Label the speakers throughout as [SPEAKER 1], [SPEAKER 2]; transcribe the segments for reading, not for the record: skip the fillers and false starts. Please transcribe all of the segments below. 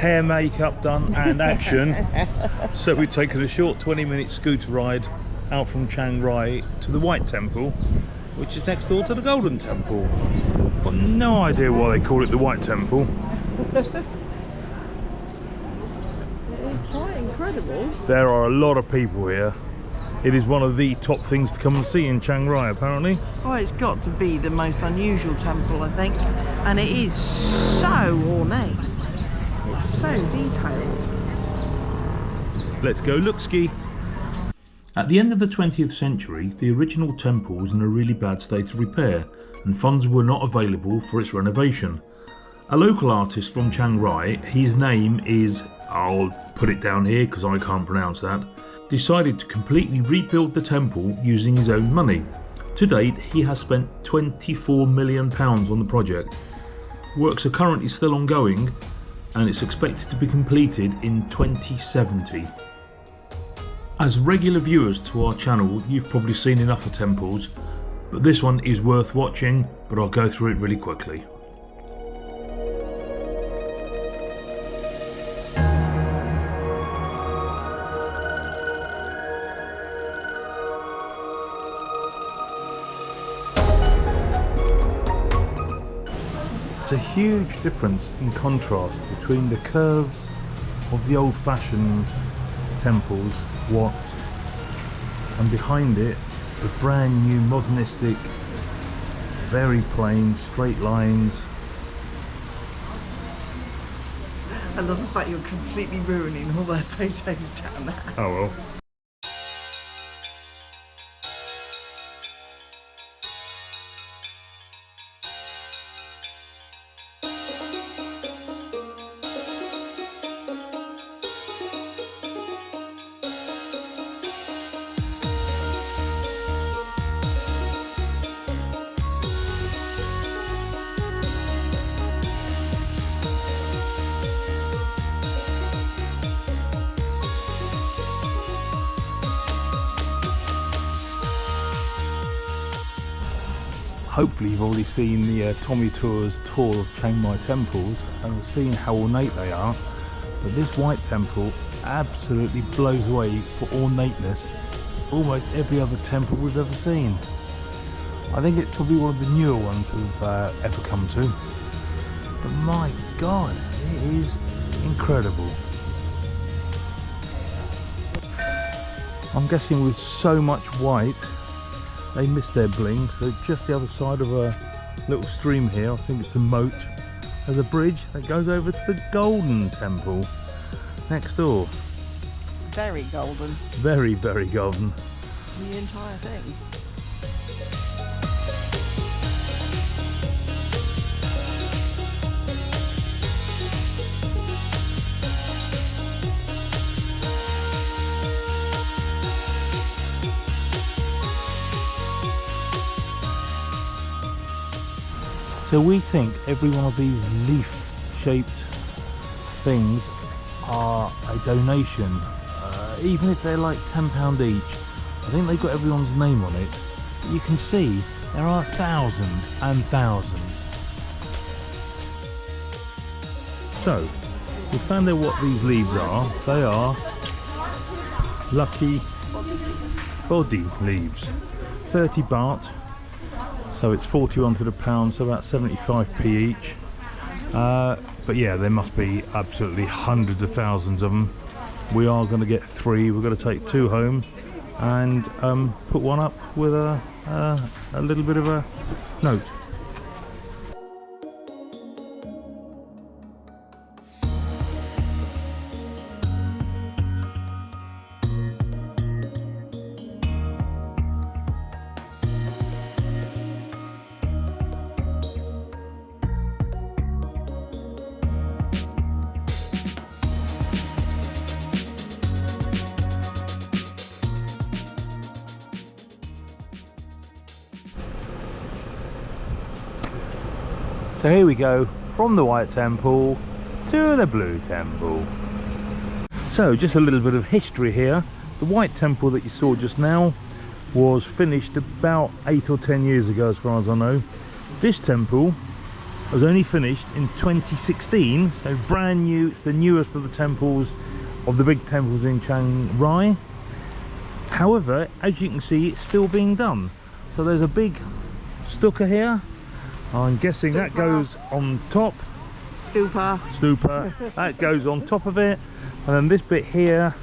[SPEAKER 1] hair, makeup done and action. So we've taken a short 20-minute scooter ride out from Chiang Rai to the White Temple, which is next door to the Golden Temple. Got no idea why they call it the White Temple.
[SPEAKER 2] It is quite incredible.
[SPEAKER 1] There are a lot of people here. It is one of the top things to come and see in Chiang Rai, apparently.
[SPEAKER 2] Oh, it's got to be the most unusual temple, I think. And it is so ornate. It's so detailed.
[SPEAKER 1] Let's go look ski. At the end of the 20th century, the original temple was in a really bad state of repair and funds were not available for its renovation. A local artist from Chiang Rai, his name is, I'll put it down here because I can't pronounce that, decided to completely rebuild the temple using his own money. To date, he has spent £24 million on the project. Works are currently still ongoing and it's expected to be completed in 2070. As regular viewers to our channel, you've probably seen enough of temples, but this one is worth watching, but I'll go through it really quickly. It's a huge difference in contrast between the curves of the old-fashioned temples, Wat, and behind it the brand new modernistic, very plain straight lines.
[SPEAKER 2] I love the fact you're completely ruining all their photos down there.
[SPEAKER 1] Oh well. Hopefully you've already seen the Tommy Tour's tour of Chiang Mai temples and have seen how ornate they are, but this White Temple absolutely blows away for ornateness almost every other temple we've ever seen. I think it's probably one of the newer ones we've ever come to, but my god, it is incredible. I'm guessing with so much white they missed their bling, so just the other side of a little stream here, I think it's the moat, there's a bridge that goes over to the Golden Temple next door.
[SPEAKER 2] Very golden.
[SPEAKER 1] Very, very golden.
[SPEAKER 2] The entire thing.
[SPEAKER 1] So we think every one of these leaf-shaped things are a donation, even if they're like £10 each. I think they've got everyone's name on it. But you can see there are thousands and thousands. So, we found out what these leaves are. They are lucky body leaves. 30 baht. So it's 41 to the pound, so about 75p each. But yeah, there must be absolutely hundreds of thousands of them. We are going to get 3. We're going to take 2 home and put one up with a little bit of a note. So here we go, from the White Temple to the Blue Temple. So just a little bit of history here. The White Temple that you saw just now was finished about 8 or 10 years ago as far as I know. This temple was only finished in 2016, so brand new. It's the newest of the temples, of the big temples in Chiang Rai. However, as you can see, it's still being done. So there's a big stucca here. I'm guessing that goes on top. Stupa. That goes on top of it. And then this bit here,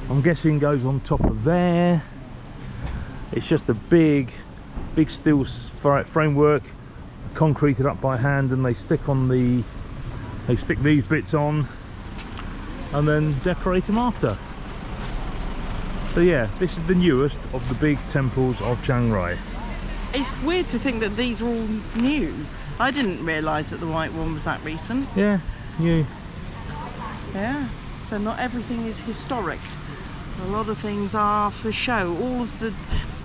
[SPEAKER 1] I'm guessing goes on top of there. It's just a big steel framework, concreted up by hand, and they stick these bits on and then decorate them after. So yeah, this is the newest of the big temples of Chiang Rai.
[SPEAKER 2] It's weird to think that these are all new. I didn't realise that the white one was that recent.
[SPEAKER 1] Yeah, new.
[SPEAKER 2] Yeah, so not everything is historic. A lot of things are for show. All of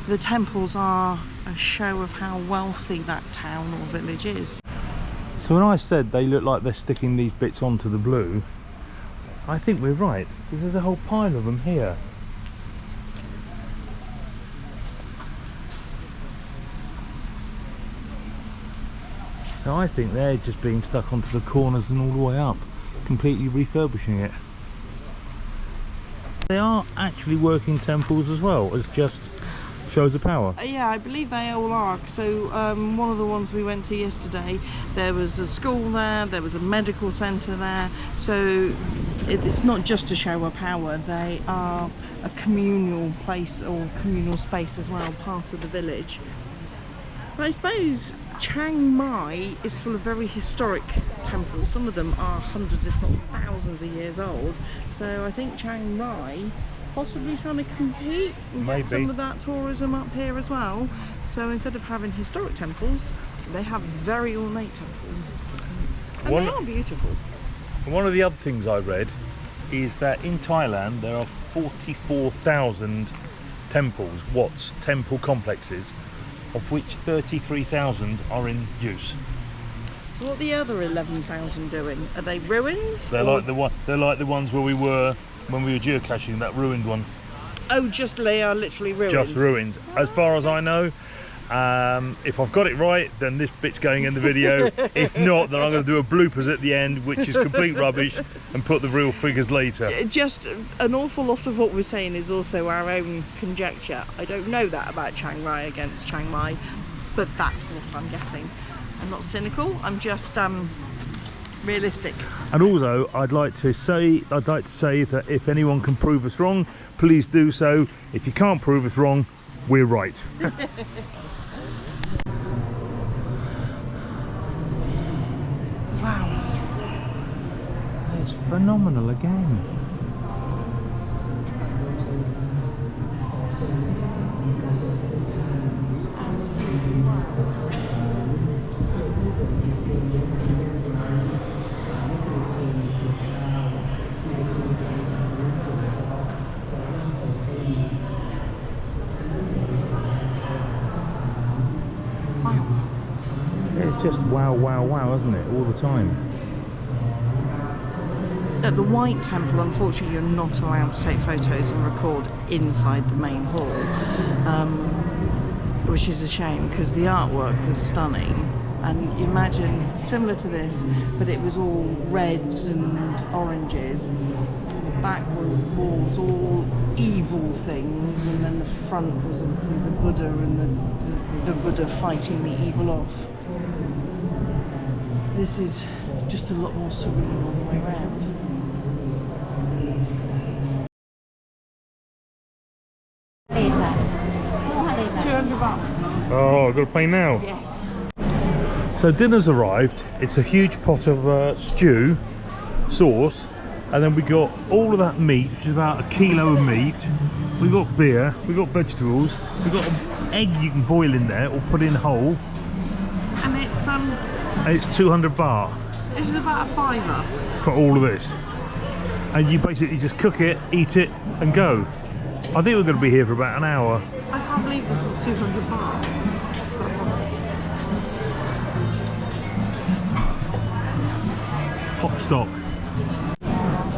[SPEAKER 2] the temples are a show of how wealthy that town or village is.
[SPEAKER 1] So when I said they look like they're sticking these bits onto the blue, I think we're right, because there's a whole pile of them here. So I think they're just being stuck onto the corners and all the way up, completely refurbishing it. They are actually working temples as well as just shows of power.
[SPEAKER 2] Yeah, I believe they all are. So one of the ones we went to yesterday, there was a school there was a medical centre there. So it's not just a show of power, they are a communal place or communal space as well, part of the village. But I suppose Chiang Mai is full of very historic temples. Some of them are hundreds, if not thousands of years old. So I think Chiang Rai possibly trying to compete and get some of that tourism up here as well. So instead of having historic temples, they have very ornate temples. And they are beautiful.
[SPEAKER 1] One of the other things I read is that in Thailand there are 44,000 temples, temple complexes, of which 33,000 are in use.
[SPEAKER 2] So what are the other 11,000 doing? Are they ruins?
[SPEAKER 1] They're like the ones where we were when we were geocaching, that ruined one.
[SPEAKER 2] Oh, they are literally ruins?
[SPEAKER 1] Just ruins. As far as I know, if I've got it right, then this bit's going in the video. If not, then I'm going to do a bloopers at the end, which is complete rubbish, and put the real figures later.
[SPEAKER 2] Just an awful lot of what we're saying is also our own conjecture. I don't know that about Chiang Rai against Chiang Mai, but that's what I'm guessing. I'm not cynical, I'm just realistic.
[SPEAKER 1] And also, I'd like to say that if anyone can prove us wrong, please do so. If you can't prove us wrong, we're right.
[SPEAKER 2] Wow.
[SPEAKER 1] It's phenomenal again. It's just wow, wow, wow, isn't it? All the time.
[SPEAKER 2] At the White Temple, unfortunately, you're not allowed to take photos and record inside the main hall, which is a shame because the artwork was stunning. And imagine, similar to this, but it was all reds and oranges. The back walls all evil things, and then the front was obviously the Buddha and the Buddha fighting the evil off. This is just a lot more serene all the way around. $200.
[SPEAKER 1] Oh, I've got to pay now?
[SPEAKER 2] Yes.
[SPEAKER 1] So dinner's arrived. It's a huge pot of stew, sauce, and then we got all of that meat, which is about 1 kilo of meat. We got beer, we got vegetables, we got an egg you can boil in there or put in whole.
[SPEAKER 2] And
[SPEAKER 1] it's 200 baht.
[SPEAKER 2] This is about a £5
[SPEAKER 1] for all of this. And you basically just cook it, eat it, and go. I think we're going to be here for about an hour.
[SPEAKER 2] I can't believe this is 200 baht.
[SPEAKER 1] Hot stock.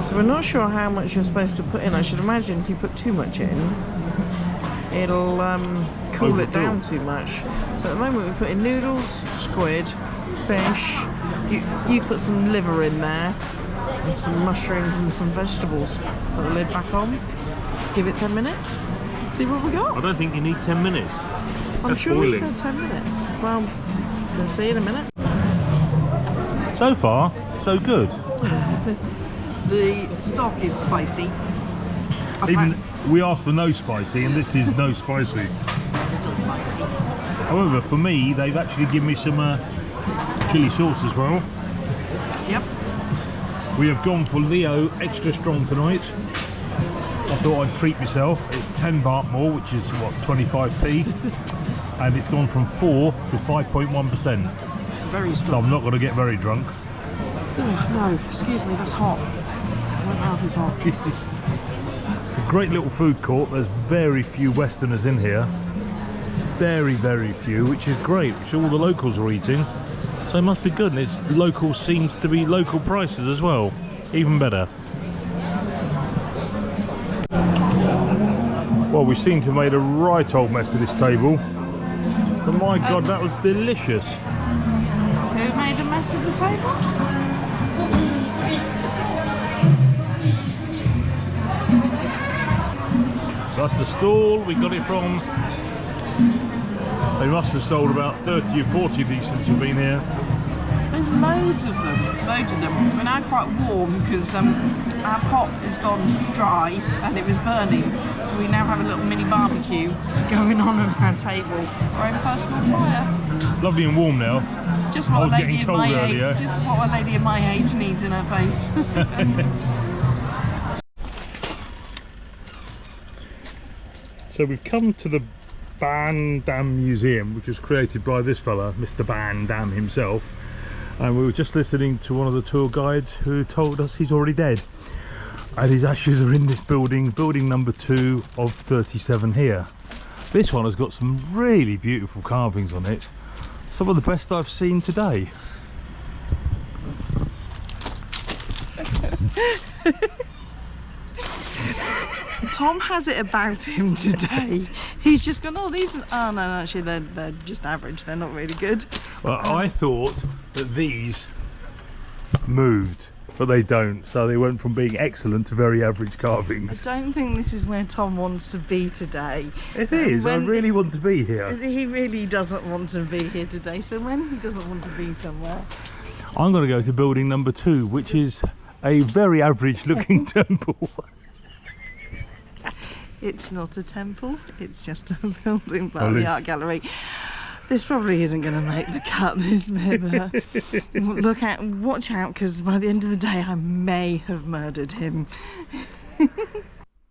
[SPEAKER 2] So we're not sure how much you're supposed to put in. I should imagine if you put too much in, it'll cool it down too much. So at the moment we're putting noodles, squid, fish. You put some liver in there and some mushrooms and some vegetables. Put the lid back on. Give it 10 minutes. See what we got.
[SPEAKER 1] I don't think you need 10 minutes.
[SPEAKER 2] I'm
[SPEAKER 1] That's
[SPEAKER 2] sure
[SPEAKER 1] boiling.
[SPEAKER 2] we said 10 minutes. Well, we'll see in a minute.
[SPEAKER 1] So far, so good.
[SPEAKER 2] The stock is spicy.
[SPEAKER 1] Even we asked for no spicy, and this is no spicy.
[SPEAKER 2] It's still spicy.
[SPEAKER 1] However, for me, they've actually given me some chili sauce as well.
[SPEAKER 2] Yep.
[SPEAKER 1] We have gone for Leo extra strong tonight. I thought I'd treat myself. It's 10 baht more, which is what, 25p, and it's gone from 4 to 5.1%.
[SPEAKER 2] Very strong.
[SPEAKER 1] So I'm not going to get very drunk.
[SPEAKER 2] Oh, no, excuse me, that's hot. My mouth is hot.
[SPEAKER 1] It's a great little food court. There's very few Westerners in here. Very, very few, which is great. Which all the locals are eating. So it must be good. And it's local, seems to be local prices as well. Even better. Well, we seem to have made a right old mess of this table. But my God, that was delicious.
[SPEAKER 2] Who made a mess of the table?
[SPEAKER 1] That's the stall. We got it from. They must have sold about 30 or 40 of these since you've been here.
[SPEAKER 2] There's loads of them, loads of them. We're now quite warm because our pot has gone dry and it was burning. So we now have a little mini barbecue going on our table. Our own personal fire.
[SPEAKER 1] Lovely and warm now.
[SPEAKER 2] Just what a lady
[SPEAKER 1] getting
[SPEAKER 2] of
[SPEAKER 1] cold
[SPEAKER 2] my
[SPEAKER 1] earlier.
[SPEAKER 2] age. Just what a lady of my age needs in her face.
[SPEAKER 1] So we've come to the Ban Dam Museum, which was created by this fella, Mr. Ban Dam himself. And we were just listening to one of the tour guides who told us he's already dead. And his ashes are in this building, building number 2 of 37 here. This one has got some really beautiful carvings on it. Some of the best I've seen today.
[SPEAKER 2] Tom has it about him today. He's just gone, oh, these, oh no, actually they're just average. They're not really good.
[SPEAKER 1] Well, I thought that these moved, but they don't. So they went from being excellent to very average carvings.
[SPEAKER 2] I don't think this is where Tom wants to be today.
[SPEAKER 1] It is. I really want to be here.
[SPEAKER 2] He really doesn't want to be here today. So when he doesn't want to be somewhere,
[SPEAKER 1] I'm going to go to building number 2, which is a very average looking temple.
[SPEAKER 2] it's not a temple. It's just a building by the art gallery. This probably isn't going to make the cut, this bit, but watch out, because by the end of the day I may have murdered him.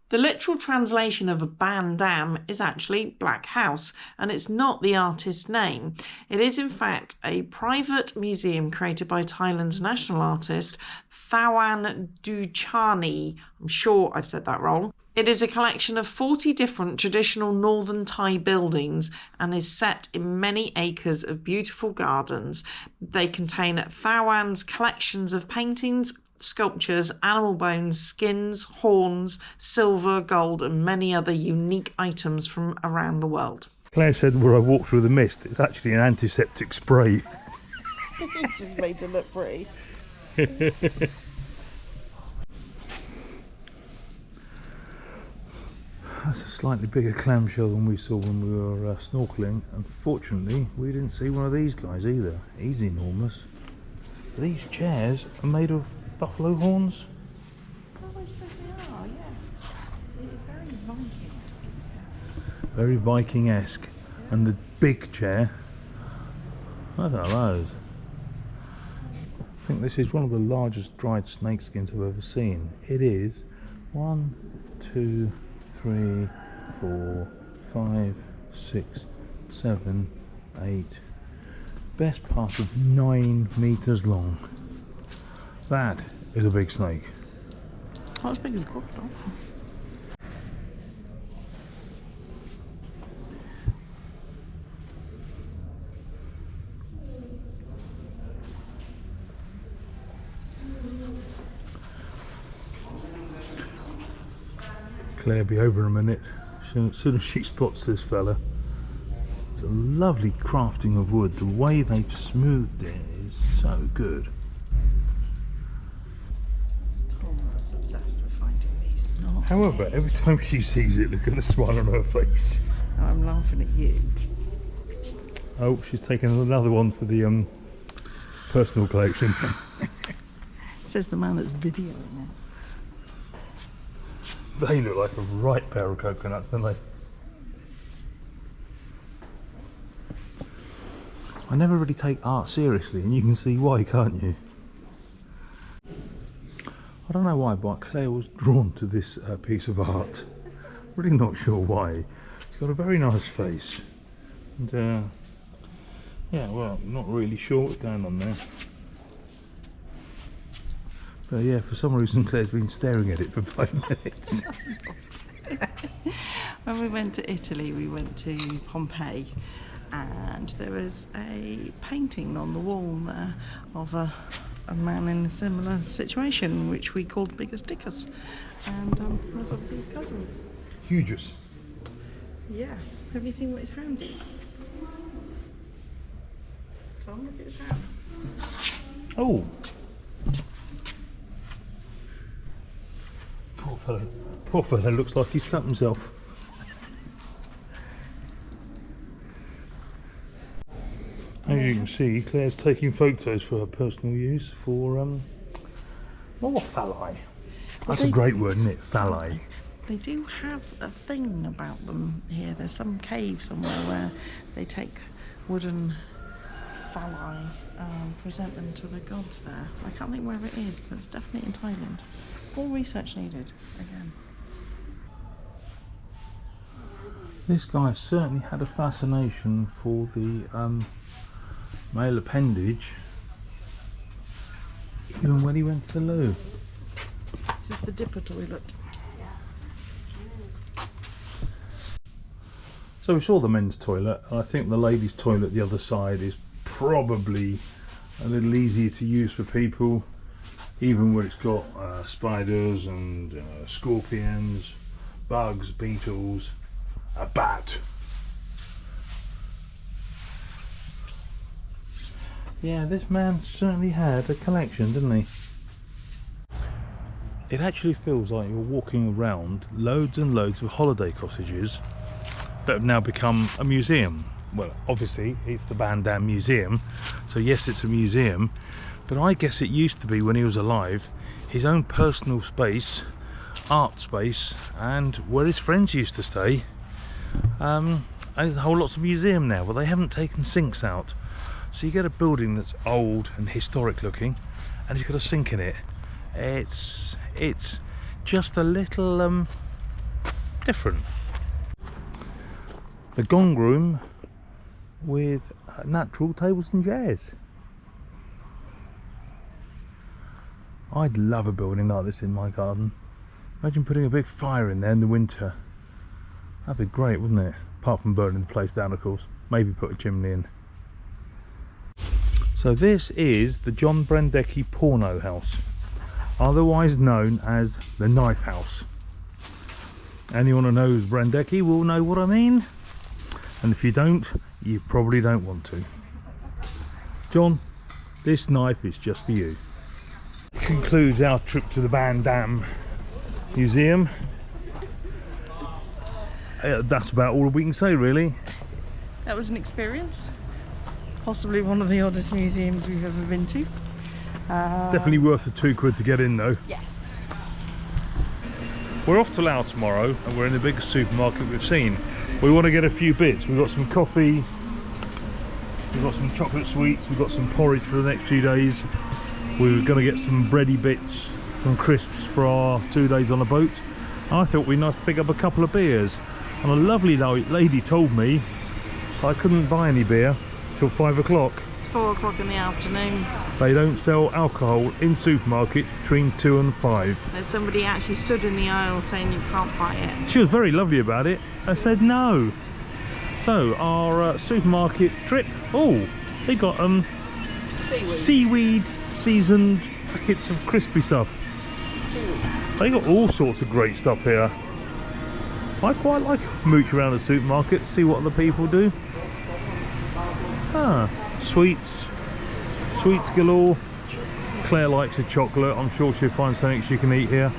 [SPEAKER 2] The literal translation of a Ban Dam is actually Black House, and it's not the artist's name. It is in fact a private museum created by Thailand's national artist Thawan Duchani. I'm sure I've said that wrong. It is a collection of 40 different traditional northern Thai buildings and is set in many acres of beautiful gardens. They contain Thawan's collections of paintings, sculptures, animal bones, skins, horns, silver, gold and many other unique items from around the world.
[SPEAKER 1] Claire said where I walk through the mist, it's actually an antiseptic spray.
[SPEAKER 2] Just made it look pretty.
[SPEAKER 1] That's a slightly bigger clamshell than we saw when we were snorkeling. Unfortunately, we didn't see one of these guys either. He's enormous. These chairs are made of buffalo horns.
[SPEAKER 2] Oh, I suppose they are, yes. It is very Viking-esque.
[SPEAKER 1] Very Viking-esque. And the big chair, I don't know those. I think this is one of the largest dried snakeskins I've ever seen. It is 1, 2, 3, 4, 5, 6, 7, 8, best part of 9 meters long. That is a big snake.
[SPEAKER 2] Not as big as a crocodile.
[SPEAKER 1] Claire will be over in a minute. As soon as she spots this fella. lovely crafting of wood. The way they've smoothed it is so good.
[SPEAKER 2] Tom that's obsessed with finding these knots.
[SPEAKER 1] However, every time she sees it, look at the smile on her face.
[SPEAKER 2] I'm laughing at you.
[SPEAKER 1] Oh, she's taken another one for the personal collection.
[SPEAKER 2] Says the man that's videoing it.
[SPEAKER 1] They look like a right pair of coconuts, don't they? I never really take art seriously, and you can see why, can't you? I don't know why, but Claire was drawn to this piece of art. Really not sure why. It's got a very nice face. And yeah, well, not really sure what's going on there. But yeah, for some reason Claire's been staring at it for 5 minutes.
[SPEAKER 2] When we went to Italy, we went to Pompeii, and there was a painting on the wall there of a man in a similar situation, which we called Biggest Dickus, and that's obviously his cousin.
[SPEAKER 1] Hugeous.
[SPEAKER 2] Yes. Have you seen what his hand is? Tom, look at his hand.
[SPEAKER 1] Oh! Poor fellow looks like he's cut himself. As you can see, Claire's taking photos for her personal use for more phalli. That's a great word, isn't it? Phalli.
[SPEAKER 2] They do have a thing about them here. There's some cave somewhere where they take wooden phalli and present them to the gods there. I can't think where it is, but it's definitely in Thailand. More research needed, again.
[SPEAKER 1] This guy certainly had a fascination for the male appendage, even when he went to the loo.
[SPEAKER 2] This is the dipper toilet.
[SPEAKER 1] So we saw the men's toilet, and I think the ladies' toilet the other side is probably a little easier to use for people, even where it's got spiders and scorpions, bugs, beetles, a bat. Yeah, this man certainly had a collection, didn't he? It actually feels like you're walking around loads and loads of holiday cottages that have now become a museum. Well, obviously it's the Van Damme Museum, so yes, it's a museum, but I guess it used to be, when he was alive, his own personal space, art space, and where his friends used to stay. And there's a whole lots of museum now, but they haven't taken sinks out. So you get a building that's old and historic looking, and it's got a sink in it. It's just a little different. The gong room with natural tables and chairs. I'd love a building like this in my garden. Imagine putting a big fire in there in the winter. That'd be great, wouldn't it? Apart from burning the place down, of course. Maybe put a chimney in. So this is the John Brendecke Porno House, otherwise known as the Knife House. Anyone who knows Brendecke will know what I mean, and if you don't, you probably don't want to. John, this knife is just for you. Concludes our trip to the Van Damme Museum. That's about all we can say, really.
[SPEAKER 2] That was an experience. Possibly one of the oddest museums we've ever been to.
[SPEAKER 1] Definitely worth the £2 to get in, though.
[SPEAKER 2] Yes.
[SPEAKER 1] We're off to Laos tomorrow, and we're in the biggest supermarket we've seen. We want to get a few bits. We've got some coffee, we've got some chocolate sweets, we've got some porridge for the next few days. We're going to get some bready bits, some crisps for our 2 days on the boat. And I thought we'd nice to pick up a couple of beers. And a lovely lady told me I couldn't buy any beer till 5 o'clock.
[SPEAKER 2] It's 4 o'clock in the afternoon.
[SPEAKER 1] They don't sell alcohol in supermarkets between 2 and 5.
[SPEAKER 2] There's somebody actually stood in the aisle saying you can't buy it.
[SPEAKER 1] She was very lovely about it. I said no. So our supermarket trip. Oh, they got seaweed seasoned packets of crispy stuff. They got all sorts of great stuff here. I quite like to mooch around the supermarket, see what other people do. Ah, sweets. Sweets galore. Claire likes a chocolate. I'm sure she'll find something she can eat here.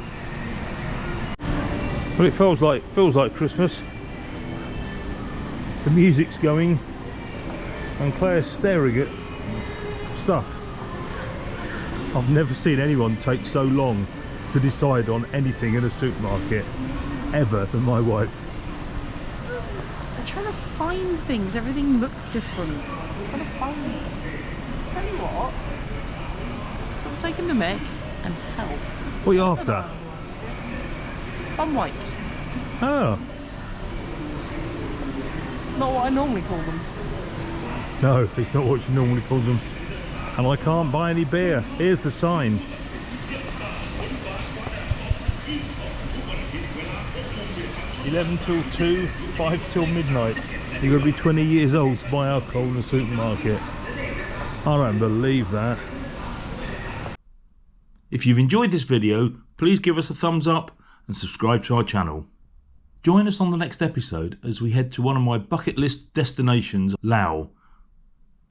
[SPEAKER 1] Well, it feels like Christmas. The music's going and Claire's staring at stuff. I've never seen anyone take so long to decide on anything in a supermarket ever than my wife.
[SPEAKER 2] I'm trying to find things. Everything looks different. So I'm trying to find things. Tell you what, stop taking the mic and help.
[SPEAKER 1] What are you after?
[SPEAKER 2] Bum wipes.
[SPEAKER 1] Oh.
[SPEAKER 2] It's not what I normally call them.
[SPEAKER 1] No, it's not what you normally call them. And I can't buy any beer. Here's the sign. "11 till 2, 5 till midnight." You've got to be 20 years old to buy alcohol in a supermarket. I don't believe that. If you've enjoyed this video, please give us a thumbs up and subscribe to our channel. Join us on the next episode as we head to one of my bucket list destinations, Laos.